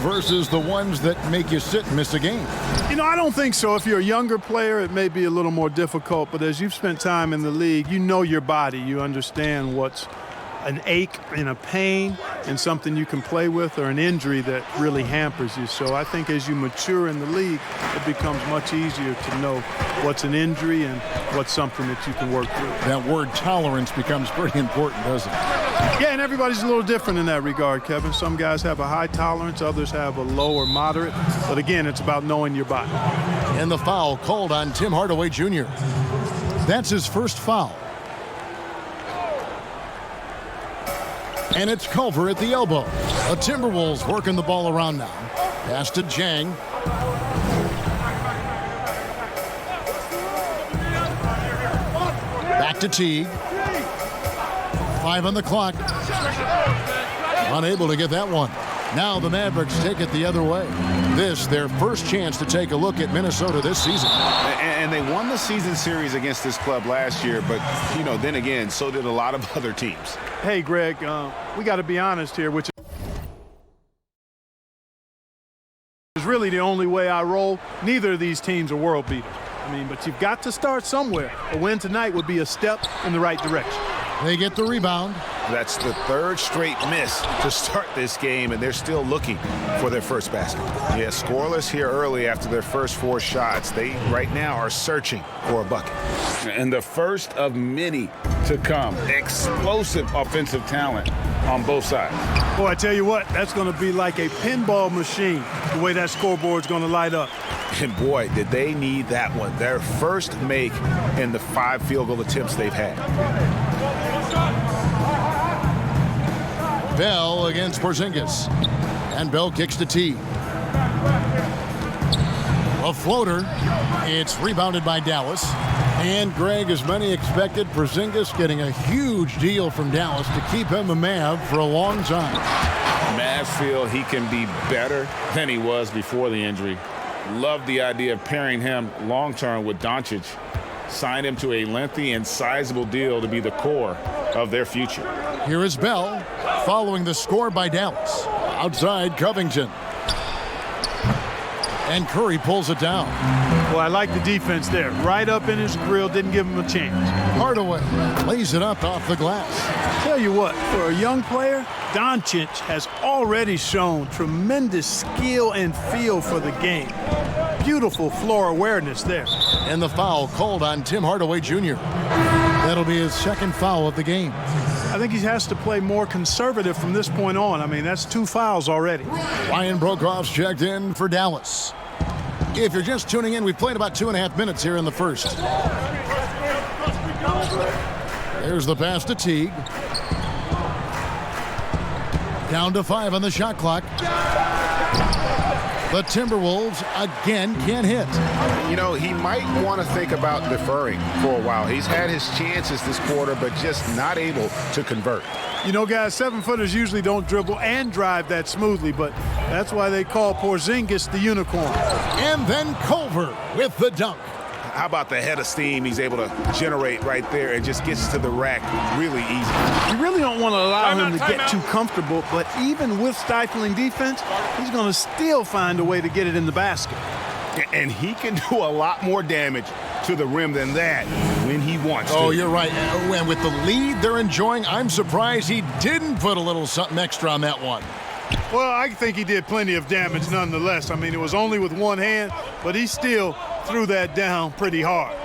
versus the ones that make you sit and miss a game? You know, I don't think so. If you're a younger player, it may be a little more difficult. But as you've spent time in the league, you know your body. You understand what's an ache and a pain and something you can play with, or an injury that really hampers you. So I think as you mature in the league, it becomes much easier to know what's an injury and what's something that you can work through. That word tolerance becomes pretty important, doesn't it? Yeah, and everybody's a little different in that regard, Kevin. Some guys have a high tolerance, others have a low or moderate. But again, it's about knowing your body. And the foul called on Tim Hardaway Jr. That's his first foul. And it's Culver at the elbow. The Timberwolves working the ball around now. Pass to Jang. Back to Teague. 5 on the clock. Unable to get that one. Now the Mavericks take it the other way. This, their first chance to take a look at Minnesota this season. And they won the season series against this club last year, but, you know, then again, so did a lot of other teams. Hey, Greg, we got to be honest here, which is really the only way I roll. Neither of these teams are world beaters. I mean, but you've got to start somewhere. A win tonight would be a step in the right direction. They get the rebound. That's the third straight miss to start this game, and they're still looking for their first basket. Yeah, scoreless here early after their first 4 shots. They, right now, are searching for a bucket. And the first of many to come. Explosive offensive talent on both sides. Boy, I tell you what, that's going to be like a pinball machine, the way that scoreboard's going to light up. And boy, did they need that one. Their first make in the 5 field goal attempts they've had. Bell against Porzingis. And Bell kicks to Teague. A floater. It's rebounded by Dallas. And Greg, as many expected, Porzingis getting a huge deal from Dallas to keep him a Mav for a long time. Mavs feel he can be better than he was before the injury. Love the idea of pairing him long-term with Doncic. Signed him to a lengthy and sizable deal to be the core of their future. Here is Bell following the score by Dallas. Outside Covington. And Curry pulls it down. Well, I like the defense there. Right up in his grill, didn't give him a chance. Hardaway lays it up off the glass. Tell you what, for a young player, Doncic has already shown tremendous skill and feel for the game. Beautiful floor awareness there. And the foul called on Tim Hardaway Jr. That'll be his second foul of the game. I think he has to play more conservative from this point on. I mean, that's 2 fouls already. Ryan Brokoff's checked in for Dallas. If you're just tuning in, we've played about 2.5 minutes here in the first. There's the pass to Teague. Down to 5 on the shot clock. The Timberwolves again can't hit. You know, he might want to think about deferring for a while. He's had his chances this quarter, but just not able to convert. You know, guys, 7-footers usually don't dribble and drive that smoothly, but that's why they call Porzingis the unicorn. And then Culver with the dunk. How about the head of steam he's able to generate right there and just gets to the rack really easy. You really don't want to allow him to get too comfortable, but even with stifling defense, he's going to still find a way to get it in the basket. And he can do a lot more damage to the rim than that when he wants to. Oh, you're right. And with the lead they're enjoying, I'm surprised he didn't put a little something extra on that one. Well, I think he did plenty of damage nonetheless. I mean, it was only with one hand, but he still threw that down pretty hard.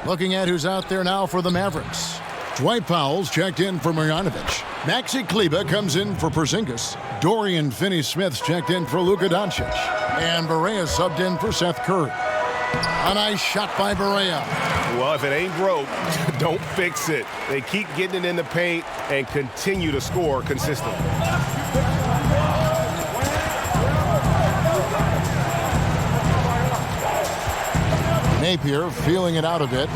Looking at who's out there now for the Mavericks. Dwight Powell's checked in for Marjanovic. Maxi Kleber comes in for Porzingis. Dorian Finney-Smith's checked in for Luka Doncic. And Barea subbed in for Seth Curry. A nice shot by Barea. Well, if it ain't broke, don't fix it. They keep getting it in the paint and continue to score consistently. Napier feeling it out a bit.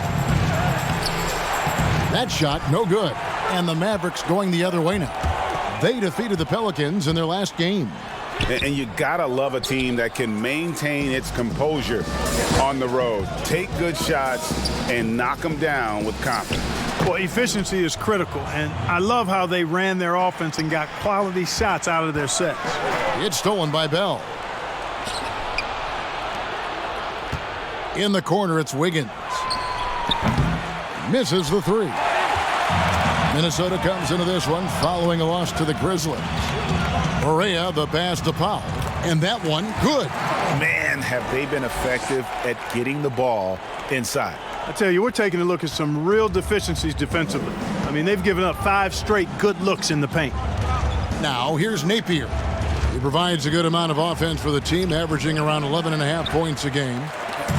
That shot, no good. And the Mavericks going the other way now. They defeated the Pelicans in their last game. And you gotta love a team that can maintain its composure on the road. Take good shots and knock them down with confidence. Well, efficiency is critical, and I love how they ran their offense and got quality shots out of their sets. It's stolen by Bell. In the corner, it's Wiggins. Misses the three. Minnesota comes into this one following a loss to the Grizzlies. Barea, the pass to Powell. And that one, good. Man, have they been effective at getting the ball inside. I tell you, we're taking a look at some real deficiencies defensively. I mean, they've given up 5 straight good looks in the paint. Now, here's Napier. He provides a good amount of offense for the team, averaging around 11.5 points a game.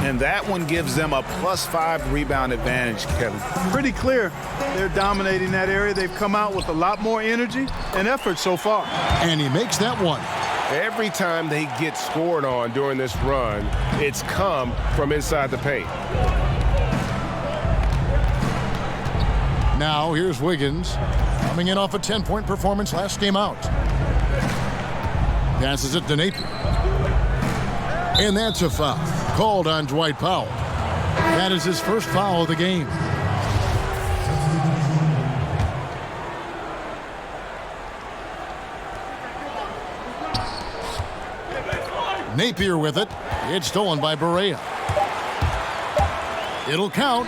And that one gives them a +5 rebound advantage, Kevin. Pretty clear. They're dominating that area. They've come out with a lot more energy and effort so far. And he makes that one. Every time they get scored on during this run, it's come from inside the paint. Now, here's Wiggins, coming in off a 10-point performance last game out. Passes it to Napier. And that's a foul called on Dwight Powell. That is his first foul of the game. Napier with it. It's stolen by Barea. It'll count.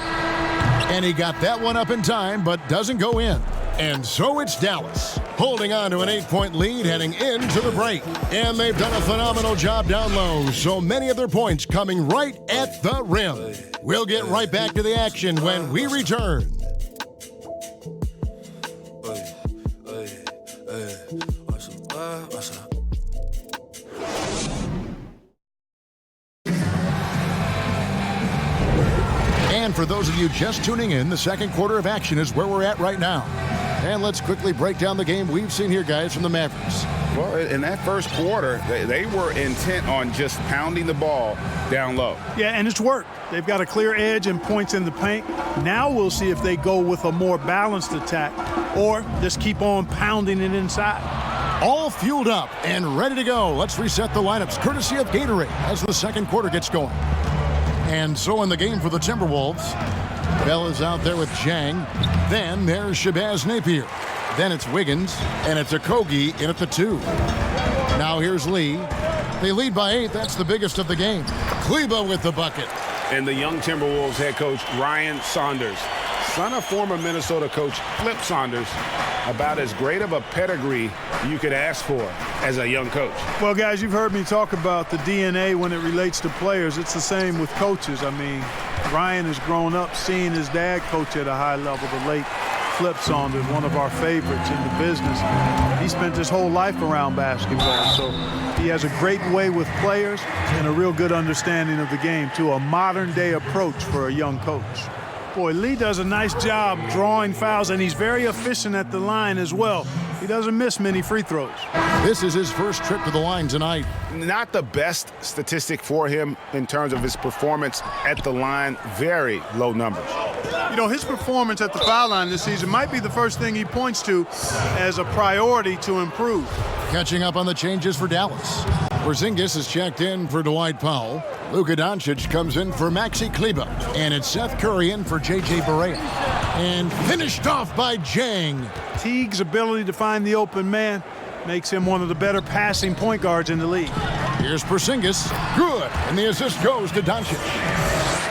And he got that one up in time, but doesn't go in. And so it's Dallas, holding on to an 8-point lead heading into the break. And they've done a phenomenal job down low, so many of their points coming right at the rim. We'll get right back to the action when we return. And for those of you just tuning in, the second quarter of action is where we're at right now. And let's quickly break down the game we've seen here, guys, from the Mavericks. Well, in that first quarter, they were intent on just pounding the ball down low. Yeah, and it's worked. They've got a clear edge and points in the paint. Now we'll see if they go with a more balanced attack or just keep on pounding it inside. All fueled up and ready to go. Let's reset the lineups, courtesy of Gatorade, as the second quarter gets going. And so in the game for the Timberwolves, Bell is out there with Jang. Then there's Shabazz Napier. Then it's Wiggins, and it's Okogie in at the 2. Now here's Lee. They lead by 8. That's the biggest of the game. Kleber with the bucket. And the young Timberwolves head coach, Ryan Saunders, son of former Minnesota coach Flip Saunders, about as great of a pedigree you could ask for as a young coach. Well, guys, you've heard me talk about the DNA when it relates to players. It's the same with coaches. I mean, Ryan has grown up seeing his dad coach at a high level, the late Flip Saunders, one of our favorites in the business. He spent his whole life around basketball, so he has a great way with players and a real good understanding of the game, too, a modern-day approach for a young coach. Boy, Lee does a nice job drawing fouls, and he's very efficient at the line as well. He doesn't miss many free throws. This is his first trip to the line tonight. Not the best statistic for him in terms of his performance at the line. Very low numbers. You know, his performance at the foul line this season might be the first thing he points to as a priority to improve. Catching up on the changes for Dallas. Porzingis is checked in for Dwight Powell. Luka Doncic comes in for Maxi Kleber. And it's Seth Curry in for J.J. Barea. And finished off by Jang. Teague's ability to find the open man makes him one of the better passing point guards in the league. Here's Porzingis. Good. And the assist goes to Doncic.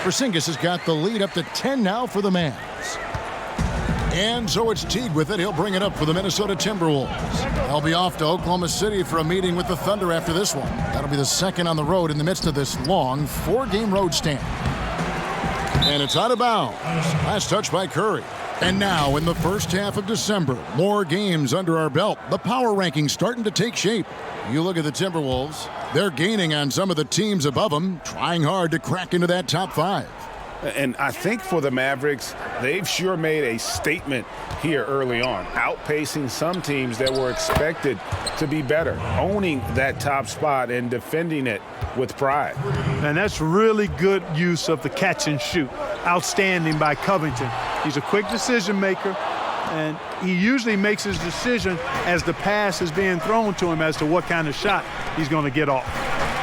Porzingis has got the lead up to 10 now for the Mavs. And so it's Teague with it. He'll bring it up for the Minnesota Timberwolves. They'll be off to Oklahoma City for a meeting with the Thunder after this one. That'll be the second on the road in the midst of this long 4-game road stand. And it's out of bounds. Last touch by Curry. And now in the first half of December, more games under our belt. The power rankings starting to take shape. You look at the Timberwolves, they're gaining on some of the teams above them, trying hard to crack into that top 5. And I think for the Mavericks, they've sure made a statement here early on, outpacing some teams that were expected to be better, owning that top spot and defending it with pride. And that's really good use of the catch and shoot. Outstanding by Covington. He's a quick decision maker, and he usually makes his decision as the pass is being thrown to him as to what kind of shot he's going to get off.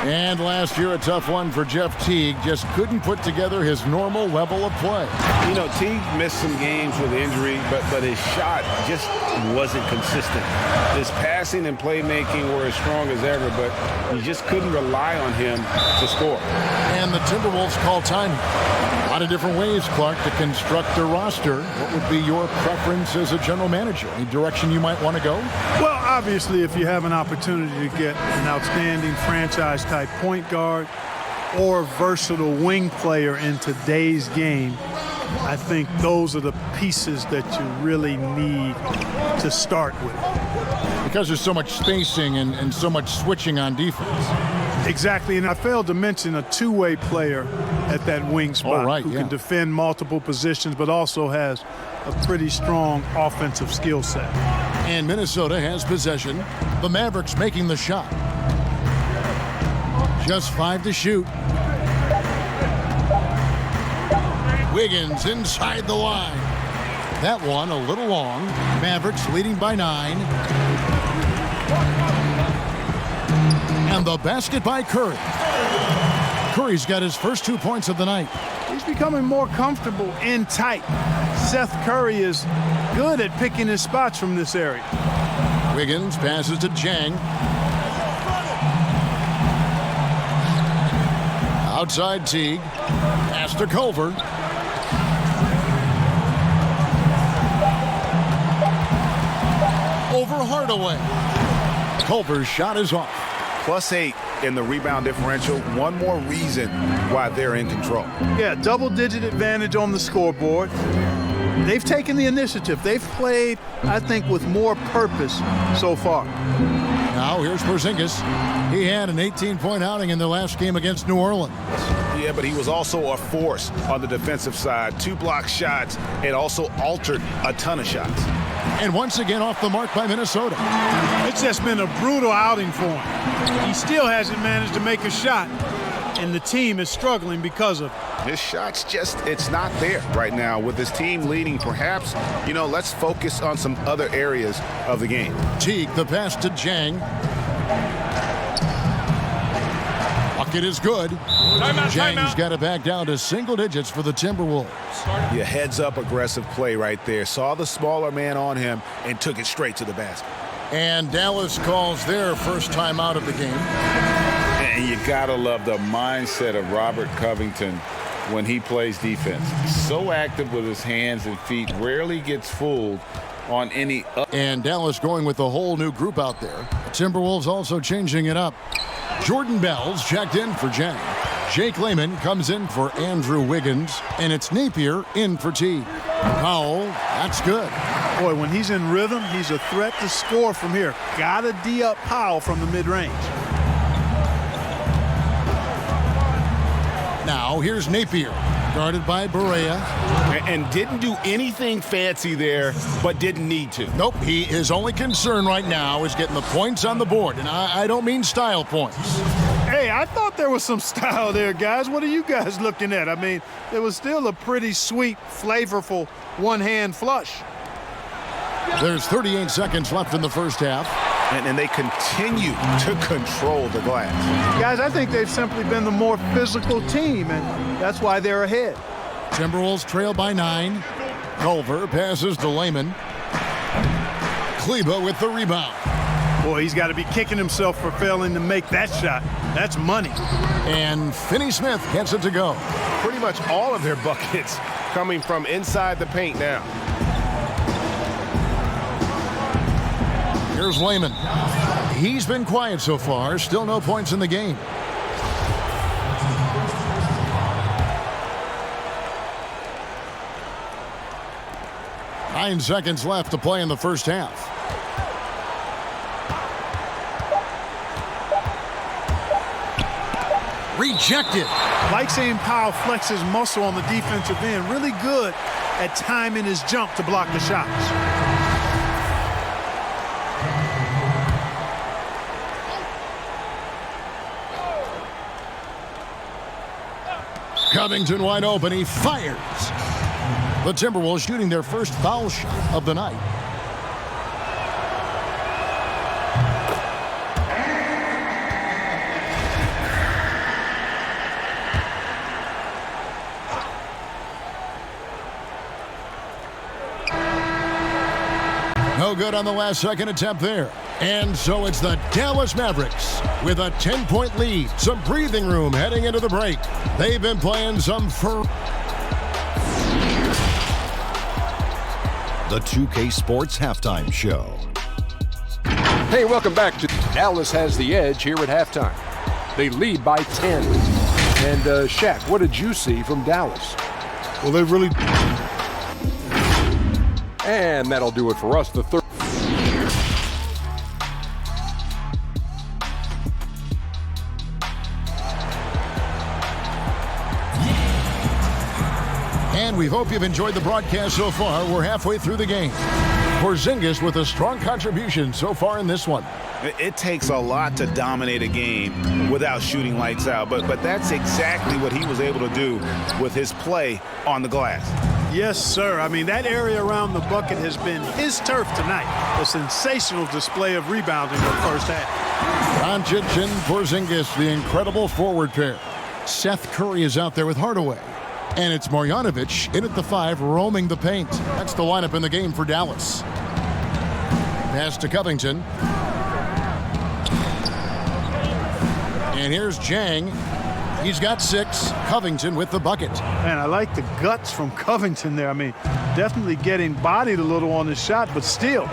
And last year, a tough one for Jeff Teague. Just couldn't put together his normal level of play. You know, Teague missed some games with injury, but his shot just wasn't consistent. His passing and playmaking were as strong as ever, but you just couldn't rely on him to score. And the Timberwolves call time. A lot of different ways, Clark, to construct their roster. What would be your preference as a general manager? Any direction you might want to go? Well, obviously, if you have an opportunity to get an outstanding franchise-type point guard or versatile wing player in today's game, I think those are the pieces that you really need to start with. Because there's so much spacing and so much switching on defense. Exactly, and I failed to mention a two-way player at that wing spot who can defend multiple positions but also has a pretty strong offensive skill set. And Minnesota has possession. The Mavericks making the shot. Just 5 to shoot. Wiggins inside the line. That one a little long. Mavericks leading by 9. And the basket by Curry. Curry's got his first 2 points of the night. He's becoming more comfortable in tight. Seth Curry is good at picking his spots from this area. Wiggins passes to Jang. Outside Teague. Pass to Culver. Over Hardaway. Culver's shot is off. +8 in the rebound differential. One more reason why they're in control. Yeah, double-digit advantage on the scoreboard. They've taken the initiative. They've played, I think, with more purpose so far. Now here's Porzingis. He had an 18-point outing in their last game against New Orleans. Yeah, but he was also a force on the defensive side. 2 block shots and also altered a ton of shots. And once again off the mark by Minnesota. It's just been a brutal outing for him. He still hasn't managed to make a shot, and the team is struggling because of it. His shot's just, it's not there right now. With his team leading, perhaps, you know, let's focus on some other areas of the game. Teague, the pass to Jang. Bucket is good. Jang's got it back down to single digits for the Timberwolves. Yeah, heads-up aggressive play right there. Saw the smaller man on him and took it straight to the basket. And Dallas calls their first time out of the game. And you gotta love the mindset of Robert Covington when he plays defense. So active with his hands and feet, rarely gets fooled on any. And Dallas going with a whole new group out there. The Timberwolves also changing it up. Jordan Bell's checked in for Jang. Jake Layman comes in for Andrew Wiggins, and it's Napier in for Teague. Powell, that's good. Boy, when he's in rhythm, he's a threat to score from here. Gotta D-up Powell from the mid-range. Now here's Napier, guarded by Barea. And didn't do anything fancy there, but didn't need to. Nope, his only concern right now is getting the points on the board, and I don't mean style points. Hey, I thought there was some style there, guys. What are you guys looking at? I mean, it was still a pretty sweet, flavorful one-hand flush. There's 38 seconds left in the first half. And they continue to control the glass. Guys, I think they've simply been the more physical team, and that's why they're ahead. Timberwolves trail by 9. Culver passes to Layman. Kleba with the rebound. Boy, he's got to be kicking himself for failing to make that shot. That's money. And Finney Smith gets it to go. Pretty much all of their buckets coming from inside the paint now. Here's Layman. He's been quiet so far. Still no points in the game. Nine seconds left to play in the first half. Rejected. Like seeing Powell flex his muscle on the defensive end. Really good at timing his jump to block the shots. Covington wide open. He fires. The Timberwolves shooting their first foul shot of the night. No good on the last-second attempt there. And so it's the Dallas Mavericks with a 10-point lead. Some breathing room heading into the break. They've been playing some The 2K Sports Halftime Show. Hey, welcome back to Dallas has the edge here at halftime. They lead by 10. And Shaq, what did you see from Dallas? Well, they really... And that'll do it for us. The third. And we hope you've enjoyed the broadcast so far. We're halfway through the game. Porzingis with a strong contribution so far in this one. It takes a lot to dominate a game without shooting lights out, but that's exactly what he was able to do with his play on the glass. Yes, sir. I mean, that area around the bucket has been his turf tonight. A sensational display of rebounding in the first half. Doncic and Porzingis, the incredible forward pair. Seth Curry is out there with Hardaway. And it's Marjanovic in at the 5, roaming the paint. That's the lineup in the game for Dallas. Pass to Covington. And here's Jang. He's got 6. Covington with the bucket. Man, I like the guts from Covington there. I mean, definitely getting bodied a little on his shot, but still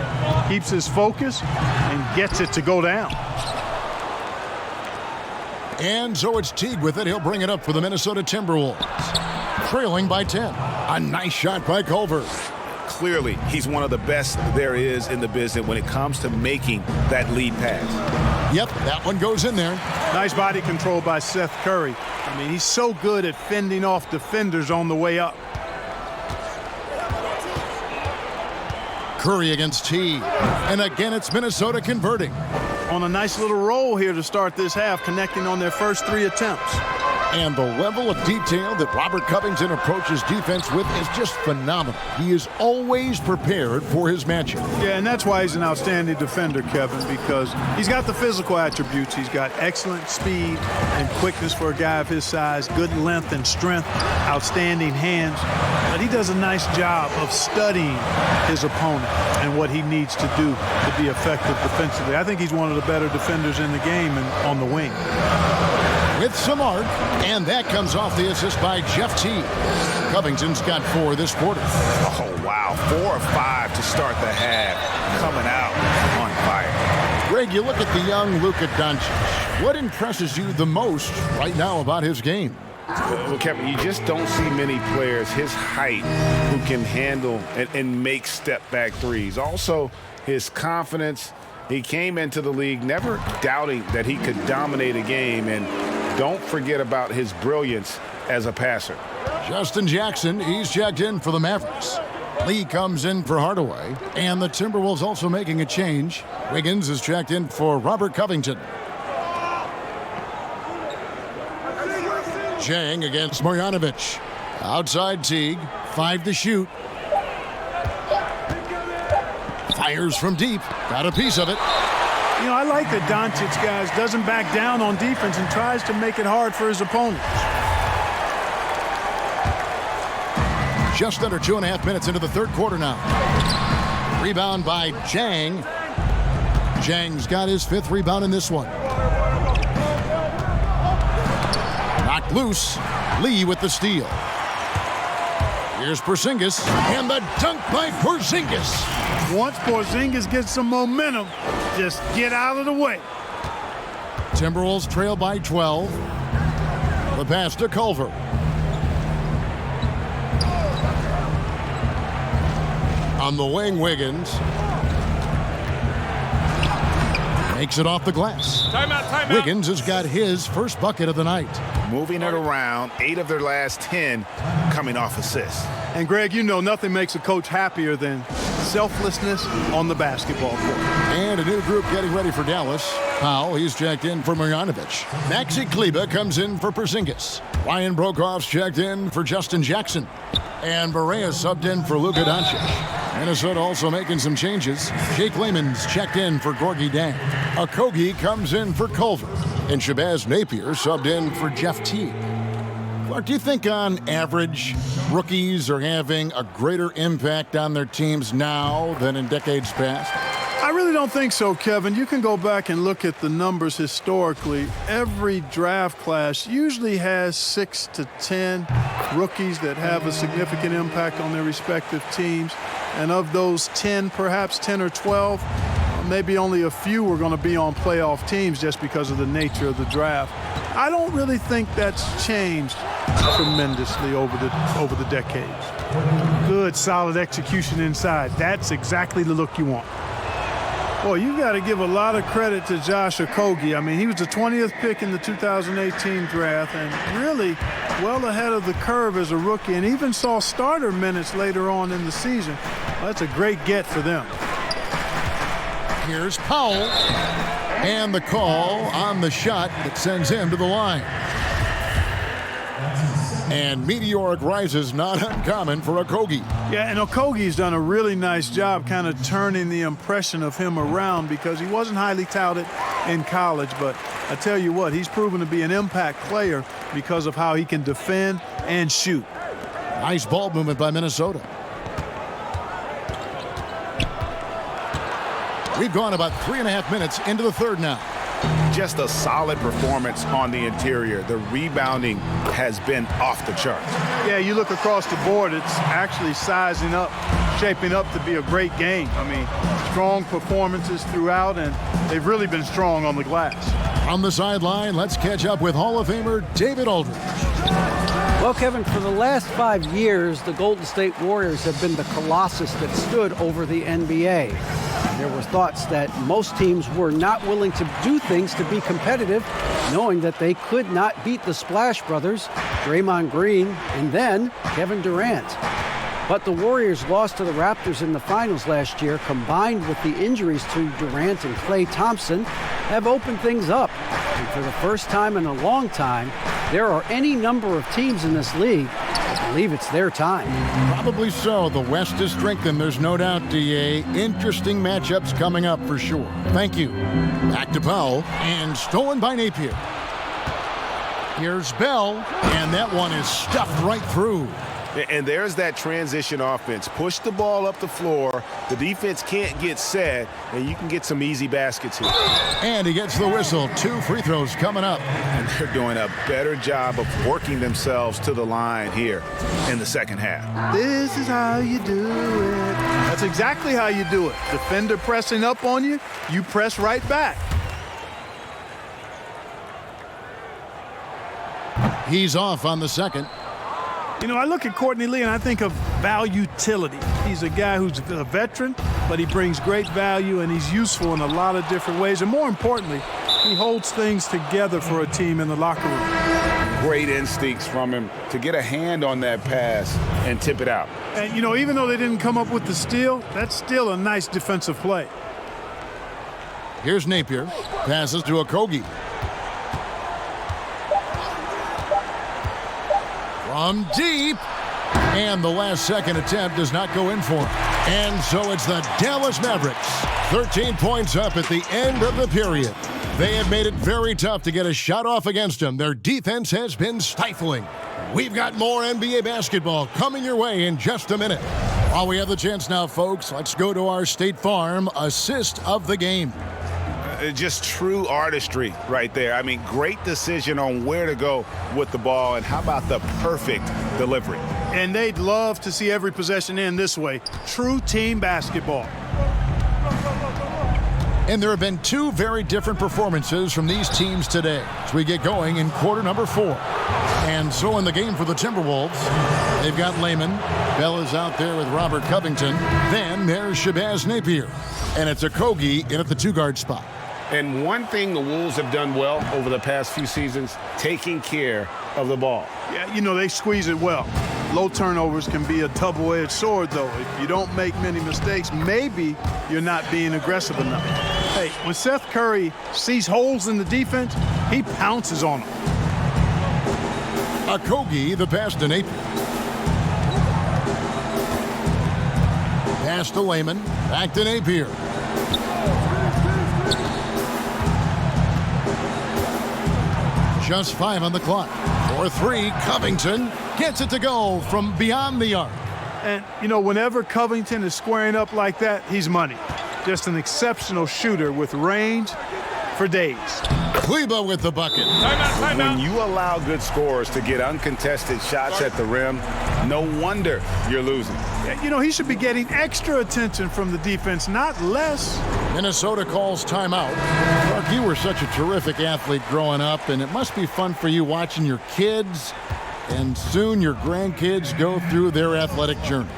keeps his focus and gets it to go down. And so it's Teague with it. He'll bring it up for the Minnesota Timberwolves. Trailing by 10. A nice shot by Culver. Clearly, he's one of the best there is in the business when it comes to making that lead pass. Yep, that one goes in there. Nice body control by Seth Curry. I mean, he's so good at fending off defenders on the way up. Curry against Teague. And again, it's Minnesota converting. On a nice little roll here to start this half, connecting on their first 3 attempts. And the level of detail that Robert Covington approaches defense with is just phenomenal. He is always prepared for his matchup. Yeah, and that's why he's an outstanding defender, Kevin, because he's got the physical attributes. He's got excellent speed and quickness for a guy of his size, good length and strength, outstanding hands. But he does a nice job of studying his opponent and what he needs to do to be effective defensively. I think he's one of the better defenders in the game and on the wing. With some arc, and that comes off the assist by Jeff Teague. Covington's got 4 this quarter. Oh, wow. 4 or 5 to start the half. Coming out on fire. Greg, you look at the young Luka Doncic. What impresses you the most right now about his game? Well, Kevin, you just don't see many players his height who can handle and make step-back threes. Also, his confidence. He came into the league never doubting that he could dominate a game, and don't forget about his brilliance as a passer. Justin Jackson, he's checked in for the Mavericks. Lee comes in for Hardaway, and the Timberwolves also making a change. Wiggins is checked in for Robert Covington. Jang against Marjanovic. Outside Teague, 5 to shoot. Fires from deep, got a piece of it. You know, I like that Doncic, guys, doesn't back down on defense and tries to make it hard for his opponents. Just under 2.5 minutes into the third quarter now. Rebound by Jang. Jang's got his 5th rebound in this one. Knocked loose. Lee with the steal. Here's Porzingis, and the dunk by Porzingis. Once Porzingis gets some momentum, just get out of the way. Timberwolves trail by 12. The pass to Culver. On the wing, Wiggins. Makes it off the glass. Timeout. Wiggins has got his first bucket of the night. Moving it around, 8 of their last 10 coming off assists. And, Greg, you know nothing makes a coach happier than selflessness on the basketball court. And a new group getting ready for Dallas. Powell, he's checked in for Marjanovic. Maxi Kleber comes in for Porzingis. Ryan Brokoff's checked in for Justin Jackson. And Barea subbed in for Luka Doncic. Minnesota also making some changes. Jake Layman's checked in for Gorgie Dang. Okogie comes in for Culver. And Shabazz Napier subbed in for Jeff Teague. Clark, do you think on average rookies are having a greater impact on their teams now than in decades past? I really don't think so, Kevin. You can go back and look at the numbers historically. Every draft class usually has 6 to 10 rookies that have a significant impact on their respective teams. And of those 10, perhaps 10 or 12, maybe only a few are going to be on playoff teams just because of the nature of the draft. I don't really think that's changed tremendously over the decades. Good, solid execution inside. That's exactly the look you want. Boy, you got to give a lot of credit to Josh Okogie. I mean, he was the 20th pick in the 2018 draft and really well ahead of the curve as a rookie and even saw starter minutes later on in the season. Well, that's a great get for them. Here's Powell, and the call on the shot that sends him to the line. And meteoric rises not uncommon for Okogie. Yeah, and Okogie's done a really nice job kind of turning the impression of him around because he wasn't highly touted in college, but I tell you what, he's proven to be an impact player because of how he can defend and shoot. Nice ball movement by Minnesota. We've gone about 3.5 minutes into the third now. Just a solid performance on the interior. The rebounding has been off the charts. Yeah, you look across the board, it's actually sizing up, shaping up to be a great game. I mean, strong performances throughout, and they've really been strong on the glass. On the sideline, let's catch up with Hall of Famer David Aldridge. Well, Kevin, for the last 5 years, the Golden State Warriors have been the colossus that stood over the NBA. There were thoughts that most teams were not willing to do things to be competitive, knowing that they could not beat the Splash Brothers, Draymond Green, and then Kevin Durant. But the Warriors lost to the Raptors in the finals last year, combined with the injuries to Durant and Klay Thompson, have opened things up. And for the first time in a long time, there are any number of teams in this league that believe it's their time. Probably so. The West is strengthened, there's no doubt, DA. Interesting matchups coming up for sure. Thank you. Back to Powell, and stolen by Napier. Here's Bell, and that one is stuffed right through. And there's that transition offense. Push the ball up the floor. The defense can't get set, and you can get some easy baskets here. And he gets the whistle. 2 free throws coming up. And they're doing a better job of working themselves to the line here in the second half. This is how you do it. That's exactly how you do it. Defender pressing up on you, you press right back. He's off on the second. You know, I look at Courtney Lee and I think of valutility. He's a guy who's a veteran, but he brings great value and he's useful in a lot of different ways. And more importantly, he holds things together for a team in the locker room. Great instincts from him to get a hand on that pass and tip it out. And, you know, even though they didn't come up with the steal, that's still a nice defensive play. Here's Napier. Passes to Okogie. From deep, and the last second attempt does not go in for him. And so it's the Dallas Mavericks, 13 points up at the end of the period. They have made it very tough to get a shot off against them. Their defense has been stifling. We've got more NBA basketball coming your way in just a minute. While we have the chance now, folks, let's go to our State Farm assist of the game. Just true artistry right there. I mean, great decision on where to go with the ball, and how about the perfect delivery? And they'd love to see every possession end this way. True team basketball. And there have been 2 very different performances from these teams today as we get going in quarter number 4. And so in the game for the Timberwolves, they've got Layman. Bell is out there with Robert Covington. Then there's Shabazz Napier. And it's Okogie in at the 2-guard spot. And one thing the Wolves have done well over the past few seasons, taking care of the ball. Yeah, you know, they squeeze it well. Low turnovers can be a double-edged sword, though. If you don't make many mistakes, maybe you're not being aggressive enough. Hey, when Seth Curry sees holes in the defense, he pounces on them. Okogie, the pass to Napier. Pass to Layman. Back to Napier. Just 5 on the clock. For three, Covington gets it to go from beyond the arc. And, you know, whenever Covington is squaring up like that, he's money. Just an exceptional shooter with range for days. Kleber with the bucket. When you allow good scorers to get uncontested shots at the rim, no wonder you're losing. You know, he should be getting extra attention from the defense, not less. Minnesota calls timeout. Clark, you were such a terrific athlete growing up, and it must be fun for you watching your kids and soon your grandkids go through their athletic journeys.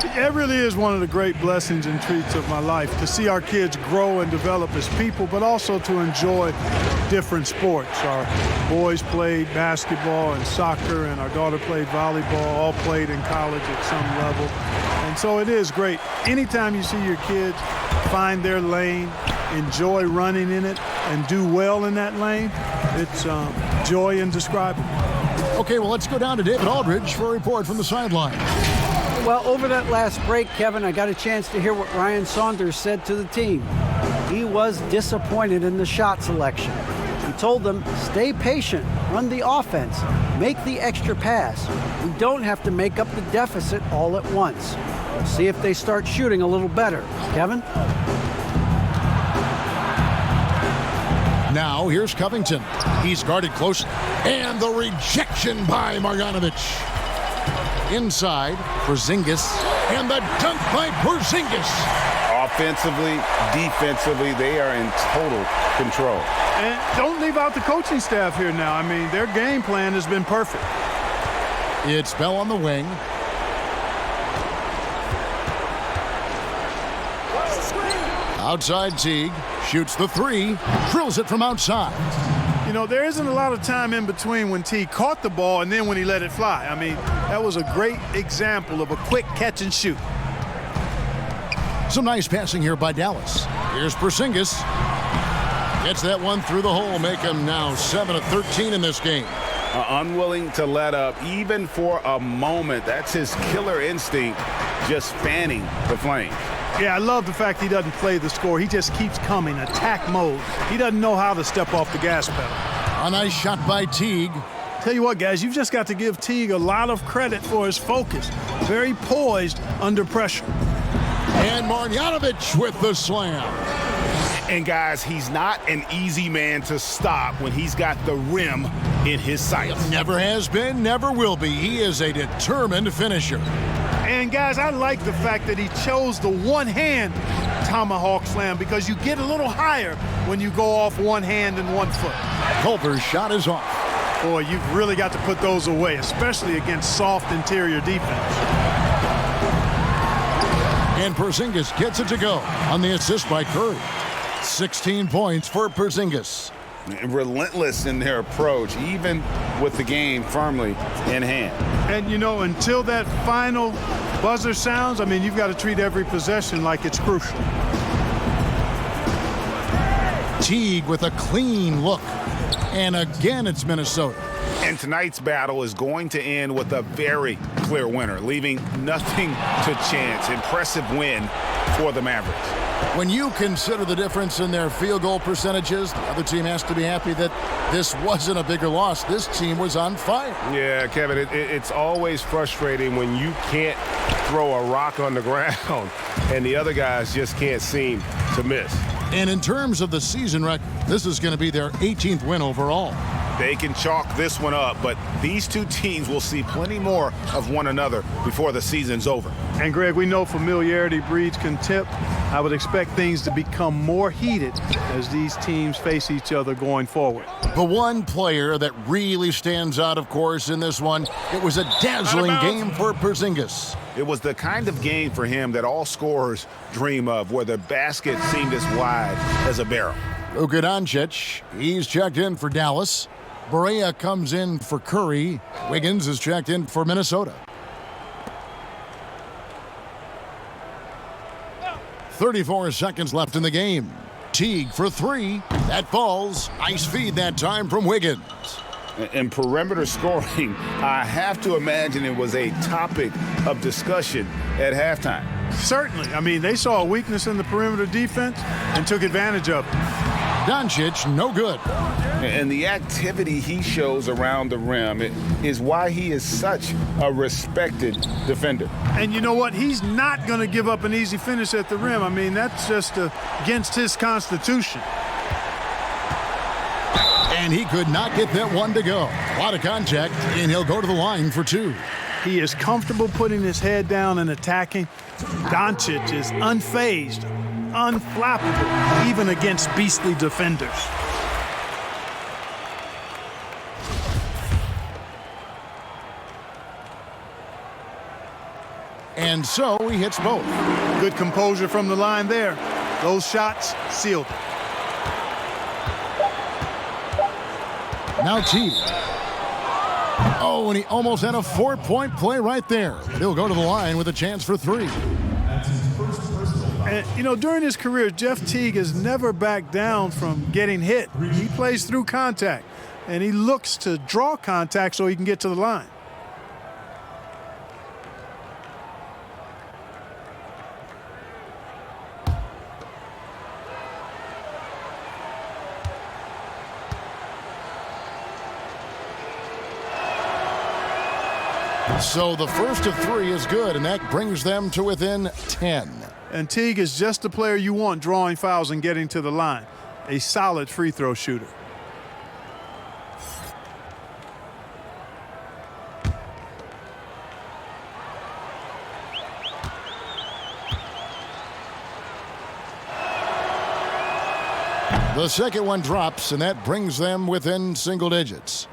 It really is one of the great blessings and treats of my life to see our kids grow and develop as people, but also to enjoy different sports. Our boys played basketball and soccer, and our daughter played volleyball, all played in college at some level. And so it is great. Anytime you see your kids find their lane, enjoy running in it, and do well in that lane, it's joy indescribable. Okay, well, let's go down to David Aldridge for a report from the sideline. Well, over that last break, Kevin, I got a chance to hear what Ryan Saunders said to the team. He was disappointed in the shot selection. He told them, stay patient, run the offense, make the extra pass. We don't have to make up the deficit all at once. We'll see if they start shooting a little better. Kevin? Now, here's Covington. He's guarded close. And the rejection by Marjanovic. Inside, Porzingis. And the dunk by Porzingis. Offensively, defensively, they are in total control. And don't leave out the coaching staff here now. I mean, their game plan has been perfect. It's Bell on the wing. Outside Teague. Shoots the three. Drills it from outside. You know, there isn't a lot of time in between when T caught the ball and then when he let it fly. I mean, that was a great example of a quick catch and shoot. Some nice passing here by Dallas. Here's Porzingis. Gets that one through the hole, make him now 7 of 13 in this game. Unwilling to let up even for a moment. That's his killer instinct, just fanning the flame. Yeah, I love the fact he doesn't play the score. He just keeps coming, attack mode. He doesn't know how to step off the gas pedal. A nice shot by Teague. Tell you what, guys, you've just got to give Teague a lot of credit for his focus. Very poised under pressure. And Marjanovic with the slam. And guys, he's not an easy man to stop when he's got the rim in his sights. Never has been, never will be. He is a determined finisher. And guys, I like the fact that he chose the one-hand tomahawk slam because you get a little higher when you go off one hand and 1 foot. Culver's shot is off. Boy, you've really got to put those away, especially against soft interior defense. And Porzingis gets it to go on the assist by Curry. 16 points for Porzingis. Relentless in their approach, even with the game firmly in hand. And, you know, until that final buzzer sounds, I mean, you've got to treat every possession like it's crucial. Teague with a clean look. And again, it's Minnesota. And tonight's battle is going to end with a very clear winner, leaving nothing to chance. Impressive win for the Mavericks. When you consider the difference in their field goal percentages, the other team has to be happy that this wasn't a bigger loss. This team was on fire. Yeah, Kevin, it's always frustrating when you can't throw a rock on the ground and the other guys just can't seem to miss. And in terms of the season record, this is going to be their 18th win overall. They can chalk this one up, but these two teams will see plenty more of one another before the season's over. And, Greg, we know familiarity breeds contempt. I would expect things to become more heated as these teams face each other going forward. The one player that really stands out, of course, in this one, it was a dazzling game for Porzingis. It was the kind of game for him that all scorers dream of, where the basket seemed as wide as a barrel. Luka Doncic, he's checked in for Dallas. Barea comes in for Curry. Wiggins is checked in for Minnesota. 34 seconds left in the game. Teague for three. That falls. Nice feed that time from Wiggins. And perimeter scoring, I have to imagine it was a topic of discussion at halftime. Certainly. I mean, they saw a weakness in the perimeter defense and took advantage of it. Doncic, no good. And the activity he shows around the rim is why he is such a respected defender. And you know what? He's not going to give up an easy finish at the rim. I mean, that's just against his constitution. And he could not get that one to go. A lot of contact, and he'll go to the line for two. He is comfortable putting his head down and attacking. Doncic is unfazed, unflappable, even against beastly defenders. And so he hits both. Good composure from the line there. Those shots sealed it. Now T. Oh, and he almost had a 4-point play right there. He'll go to the line with a chance for three. And, you know, during his career, Jeff Teague has never backed down from getting hit. He plays through contact, and he looks to draw contact so he can get to the line. So the first of three is good, and that brings them to within 10. And Teague is just the player you want drawing fouls and getting to the line. A solid free throw shooter. The second one drops, and that brings them within single digits.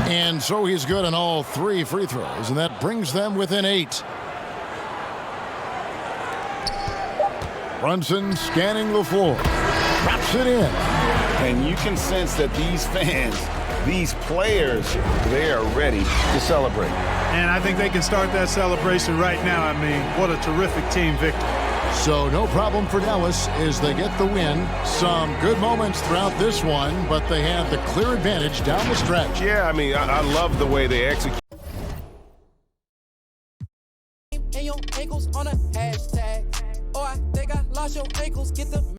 And so he's good on all three free throws, and that brings them within 8. Brunson scanning the floor. Drops it in. And you can sense that these fans, these players, they are ready to celebrate. And I think they can start that celebration right now. I mean, what a terrific team victory. So no problem for Dallas as they get the win. Some good moments throughout this one, but they had the clear advantage down the stretch. Yeah, I mean, I love the way they execute. And your ankles on a hashtag. Or I think I lost your ankles. Get the